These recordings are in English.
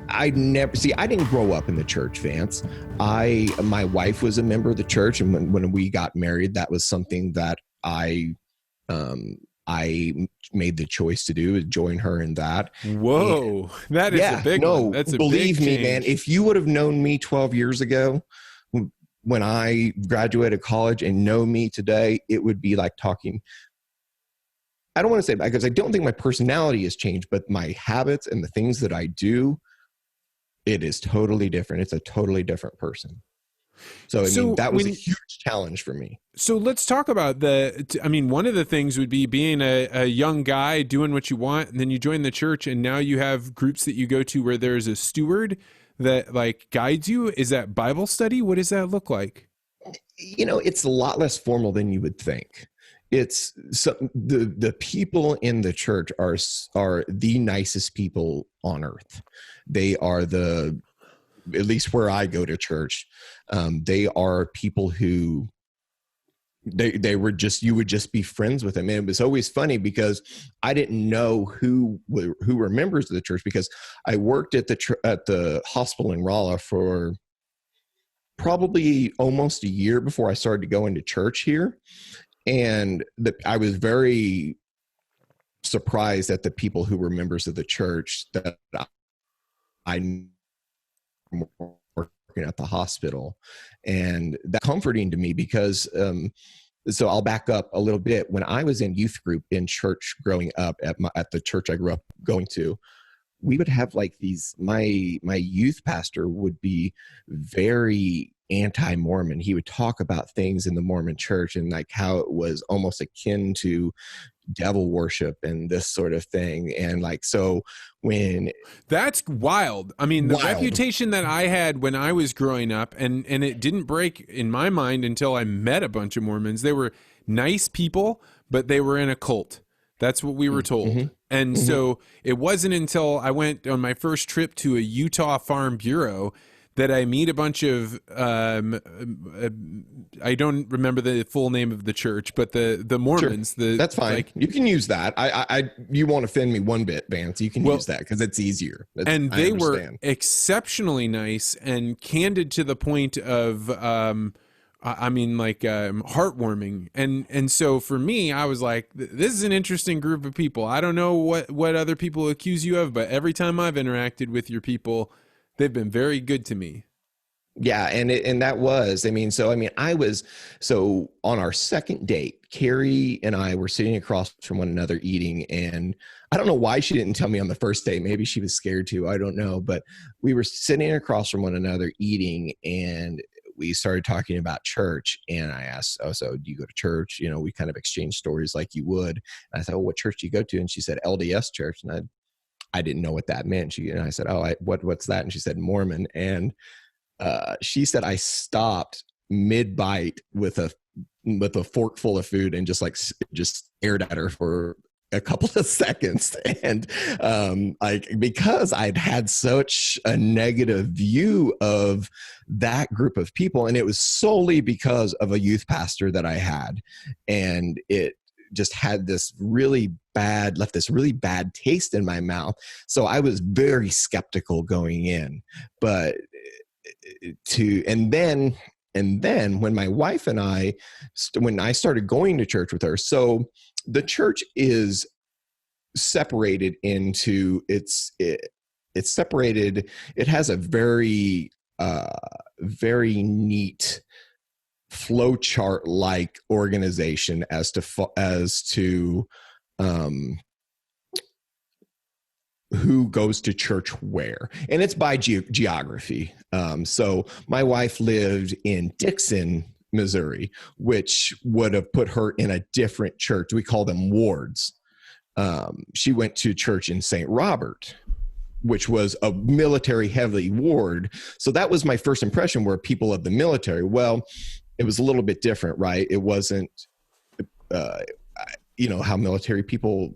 I never see. I didn't grow up in the church, Vance. My wife was a member of the church, and when we got married, that was something that I made the choice to do, is join her in that. Whoa, that is a big one. That's a believe big me, change. man. If you would have known me 12 years ago, when I graduated college, and know me today, it would be like talking. I don't want to say that, because I don't think my personality has changed, but my habits and the things that I do, it is totally different. It's a totally different person. So, I mean, that was a huge challenge for me. So let's talk about one of the things would be being a young guy doing what you want, and then you join the church, and now you have groups that you go to where there's a steward that like guides you. Is that Bible study? What does that look like? It's a lot less formal than you would think. It's the people in the church are the nicest people on earth. They are at least where I go to church, they are people who they were just, you would just be friends with them. And it was always funny because I didn't know who were members of the church, because I worked at the hospital in Rolla for probably almost a year before I started to go into church here. And I was very surprised at the people who were members of the church that I knew working at the hospital. And that's comforting to me, because so I'll back up a little bit. When I was in youth group in church growing up at the church I grew up going to, we would have like these, my youth pastor would be very anti-Mormon. He would talk about things in the Mormon church and like how it was almost akin to devil worship and this sort of thing. And like, so when that's wild. I mean, the reputation that I had when I was growing up, and it didn't break in my mind until I met a bunch of Mormons. They were nice people, but they were in a cult. That's what we were told. Mm-hmm. And mm-hmm. So it wasn't until I went on my first trip to a Utah Farm Bureau that I meet a bunch of, I don't remember the full name of the church, but the Mormons. Sure. That's fine. Like, you can use that. You won't offend me one bit, Vance. You can use that because it's easier. And they were exceptionally nice and candid to the point of, heartwarming. And so for me, I was like, this is an interesting group of people. I don't know what other people accuse you of, but every time I've interacted with your people, they've been very good to me. Yeah. And that was, I was on our second date, Carrie and I were sitting across from one another eating, and I don't know why she didn't tell me on the first date. Maybe she was scared to, I don't know, but we were sitting across from one another eating, and we started talking about church, and I asked, "Oh, so do you go to church?" We kind of exchanged stories like you would. And I said, "Oh, what church do you go to?" And she said, "LDS church." And I didn't know what that meant. And I said, "Oh, what's that?" And she said, "Mormon." And she said I stopped mid-bite with a fork full of food and just stared at her for a couple of seconds. And because I'd had such a negative view of that group of people, and it was solely because of a youth pastor that I had, and it just had left this really bad taste in my mouth. So I was very skeptical going in, and then when my wife and when I started going to church with her, so the church is separated into it's separated. It has a very, very neat flow chart like organization as to who goes to church where, and it's by geography. So my wife lived in Dixon, Missouri, which would have put her in a different church. We call them wards. She went to church in St. Robert, which was a military heavy ward. So that was my first impression, were people of the military. Well, it was a little bit different, right? It wasn't, how military people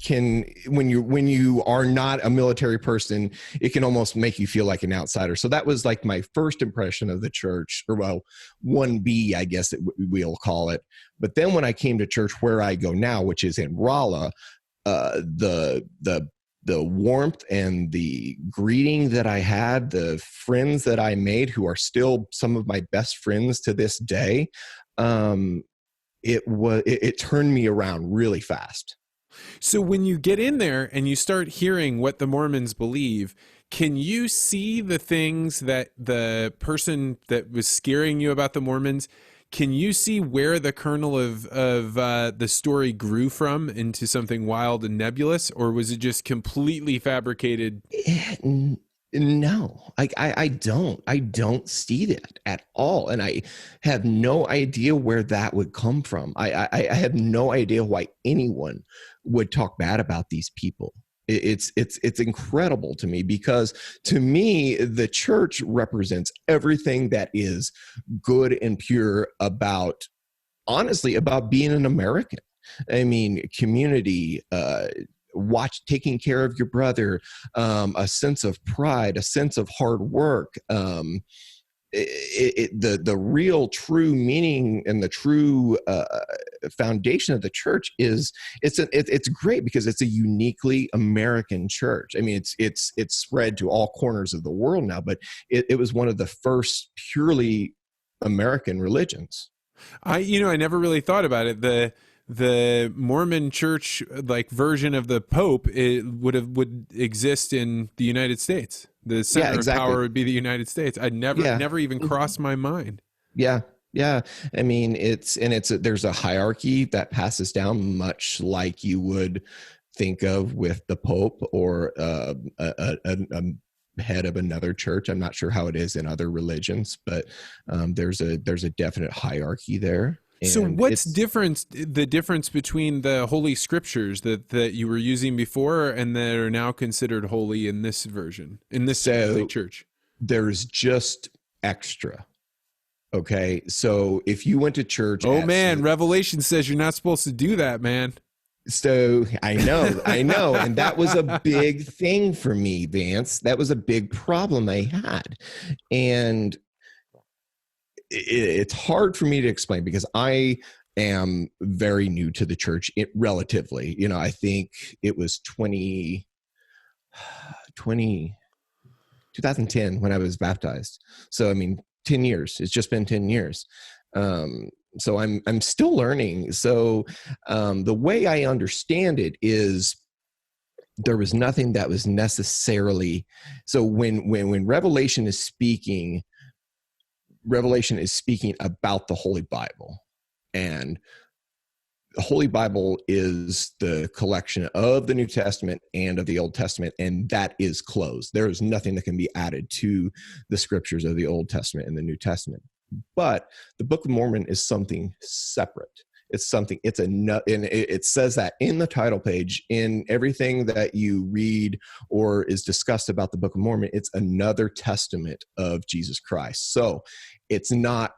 can, when you are not a military person, it can almost make you feel like an outsider. So that was like my first impression of the church, or 1B, I guess we'll call it. But then when I came to church where I go now, which is in Rolla, the the warmth and the greeting that I had, the friends that I made, who are still some of my best friends to this day, it turned me around really fast. So when you get in there and you start hearing what the Mormons believe, can you see the things that the person that was scaring you about the Mormons, can you see where the kernel of the story grew from into something wild and nebulous, or was it just completely fabricated? No, I don't see that at all. And I have no idea where that would come from. I have no idea why anyone would talk bad about these people. It's incredible to me, because to me, the church represents everything that is good and pure about, honestly, about being an American. I mean, community, taking care of your brother, a sense of pride, a sense of hard work. The real true meaning and the true foundation of the church is it's great because it's a uniquely American church. I mean, it's spread to all corners of the world now, but it was one of the first purely American religions. I never really thought about it. The Mormon church, like, version of the Pope, it would exist in the United States. The center of power would be the United States. I'd never even crossed my mind. Yeah. Yeah. I mean, there's a hierarchy that passes down, much like you would think of with the Pope or a head of another church. I'm not sure how it is in other religions, but there's a definite hierarchy there. So what's the difference between the Holy Scriptures that you were using before and that are now considered holy in this version, in this church? There's just extra. Okay. So if you went to church. Oh, man, Revelation says you're not supposed to do that, man. So I know. And that was a big thing for me, Vance. That was a big problem I had. And it's hard for me to explain because I am very new to the church, relatively. I think it was 2010 when I was baptized. So, I mean, 10 years. It's just been 10 years. So I'm still learning. So the way I understand it is there was nothing that was necessarily. So when Revelation is speaking about the Holy Bible, and the Holy Bible is the collection of the New Testament and of the Old Testament, and that is closed. There is nothing that can be added to the scriptures of the Old Testament and the New Testament. But the Book of Mormon is something separate. It says that in the title page, in everything that you read or is discussed about the Book of Mormon, it's another testament of Jesus Christ. So it's not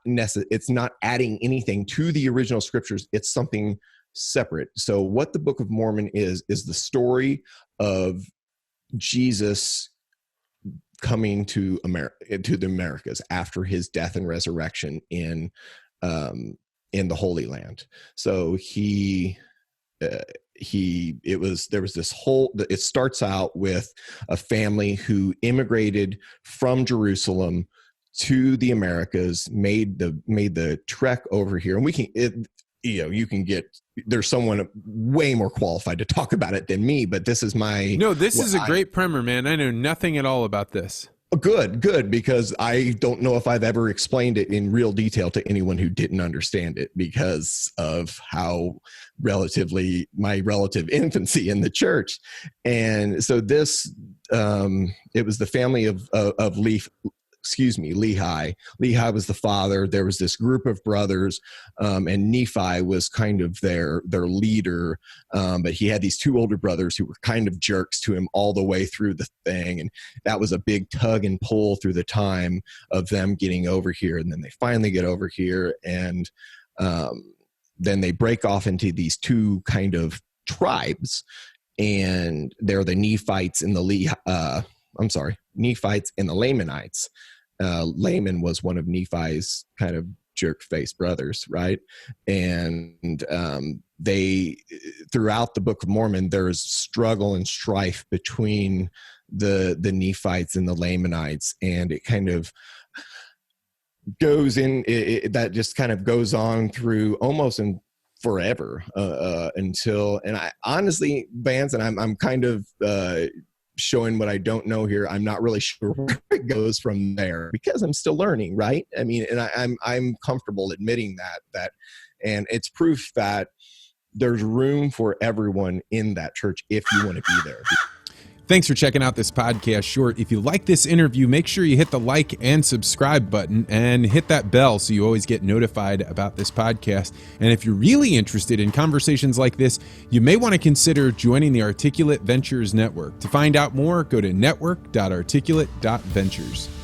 adding anything to the original scriptures. It's something separate. So what the Book of Mormon is the story of Jesus coming to the Americas after his death and resurrection in the Holy Land. So it starts out with a family who immigrated from Jerusalem to the Americas, made the trek over here. And there's someone way more qualified to talk about it than me, but this is a great primer, man. I know nothing at all about this. Good, because I don't know if I've ever explained it in real detail to anyone who didn't understand it because of how my relative infancy in the church. And so this, it was the family of Lehi. Lehi was the father. There was this group of brothers, and Nephi was kind of their leader. But he had these two older brothers who were kind of jerks to him all the way through the thing. And that was a big tug and pull through the time of them getting over here. And then they finally get over here. And then they break off into these two kind of tribes. And they're the Nephites and the Nephites and the Lamanites. Laman was one of Nephi's kind of jerk-faced brothers, right? And they, throughout the Book of Mormon, there's struggle and strife between the Nephites and the Lamanites, and it kind of goes in, that just kind of goes on through almost in forever, until, and I honestly, Vance, and I'm kind of showing what I don't know here. I'm not really sure where it goes from there, because I'm still learning, right? I mean, and I'm comfortable admitting that, and it's proof that there's room for everyone in that church if you want to be there. Thanks for checking out this podcast short. If you like this interview, make sure you hit the like and subscribe button and hit that bell so you always get notified about this podcast. And if you're really interested in conversations like this, you may want to consider joining the Articulate Ventures Network. To find out more, go to network.articulate.ventures.